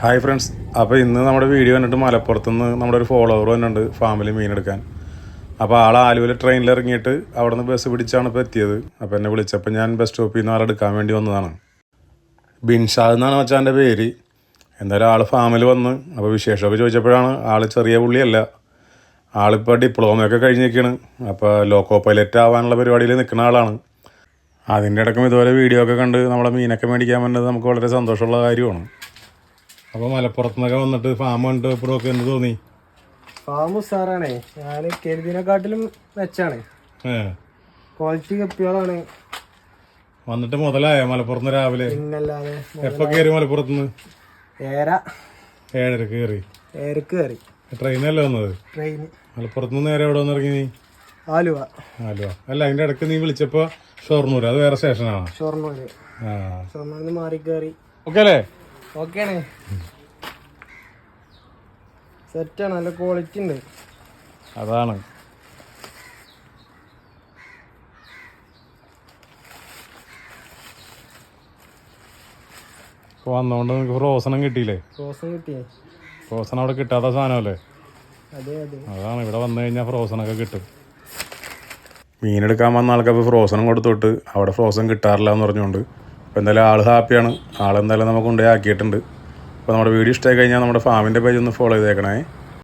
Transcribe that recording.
Hi friends, അപ്പോൾ ഇന്ന് നമ്മുടെ വീഡിയോ കണ്ടിട്ട് മലപ്പുറത്തുനിന്ന് നമ്മുടെ ഒരു ഫോളോവർ വന്നിട്ടുണ്ട് ഫാമിലി മീനെടുക്കാൻ. അപ്പോൾ ആൾ ആലുവയിൽ ട്രെയിനിൽ ഇറങ്ങിയിട്ട് അവിടെ നിന്ന് ബസ് പിടിച്ചാണ് ഇപ്പോൾ എത്തിയത്. അപ്പോൾ എന്നെ വിളിച്ചപ്പോൾ ഞാൻ ബസ് സ്റ്റോപ്പിൽ നിന്ന് ആളെടുക്കാൻ വേണ്ടി വന്നതാണ്. ബിൻഷാദ് എന്നാണ് മച്ചാൻ്റെ പേര്. എന്തായാലും ആൾ ഫാമിൽ വന്ന് അപ്പോൾ വിശേഷമൊക്കെ ചോദിച്ചപ്പോഴാണ് ആൾ ചെറിയ പുള്ളിയല്ല, ആളിപ്പോൾ ഡിപ്ലോമയൊക്കെ കഴിഞ്ഞിരിക്കുകയാണ്. അപ്പോൾ ലോക്കോ പൈലറ്റ് ആവാനുള്ള പരിപാടിയിൽ നിൽക്കുന്ന ആളാണ്. അതിൻ്റെ ഇടയ്ക്കും ഇതുപോലെ വീഡിയോ ഒക്കെ കണ്ട് നമ്മളെ മീനൊക്കെ മേടിക്കാൻ പറ്റുന്നത് നമുക്ക് വളരെ സന്തോഷമുള്ള കാര്യമാണ്. അപ്പോൾ മലപ്പുറത്തുനിന്നൊക്കെ വന്നിട്ട് ഫാം കണ്ട് ഇപ്പോഴൊക്കെ എന്ത് തോന്നി? ഫാം ഉസാറാണേ, ഞാൻ കരുതിനെക്കാട്ടിലും മെച്ചാണ്. ക്വാളിറ്റി കപ്പികളാണ്. വന്നിട്ട് മുതലായ മലപ്പുറത്ത് രാവിലെ? പിന്നല്ലാതെ. എപ്പോൾ കയറി മലപ്പുറത്തുനിന്ന്? 7:30 കയറി. ട്രെയിനല്ലേ വന്നത്? ട്രെയിൻ. മലപ്പുറത്തുനിന്ന് നേരെ എവിടെ വന്നിറങ്ങി നീ? ആലുവ. അല്ല, അതിൻ്റെ ഇടയ്ക്ക് നീ വിളിച്ചപ്പോൾ ഷൊർണൂർ, അത് വേറെ സ്റ്റേഷനാണ്? ഷൊർണൂരിൽ മാറി കയറി. ഓക്കെ അല്ലേ? ഓക്കെയാണ്, സെറ്റാണ്, നല്ല ക്വാളിറ്റി ഉണ്ട്. അതാണ് വന്നോണ്ട് നിനക്ക് ഫ്രോസണം കിട്ടിയില്ലേ? ഫ്രോസൺ അവിടെ കിട്ടാത്ത സാധനമല്ലേ? അതാണ്, ഇവിടെ വന്നു കഴിഞ്ഞാൽ ഫ്രോസണൊക്കെ കിട്ടും. മീനെടുക്കാൻ വന്ന ആൾക്കപ്പോൾ ഫ്രോസണം കൊടുത്തോട്ട് അവിടെ ഫ്രോസൺ കിട്ടാറില്ല എന്ന് പറഞ്ഞുകൊണ്ട്. അപ്പോൾ എന്തായാലും ആൾ ഹാപ്പിയാണ്. ആളെന്തായാലും നമുക്ക് കൊണ്ടുപോയി ആക്കിയിട്ടുണ്ട്. അപ്പോൾ നമ്മുടെ വീഡിയോ ഇഷ്ടമായി കഴിഞ്ഞാൽ നമ്മുടെ ഫാമിൻ്റെ പേജ് ഒന്ന് ഫോളോ ചെയ്തേക്കണേ.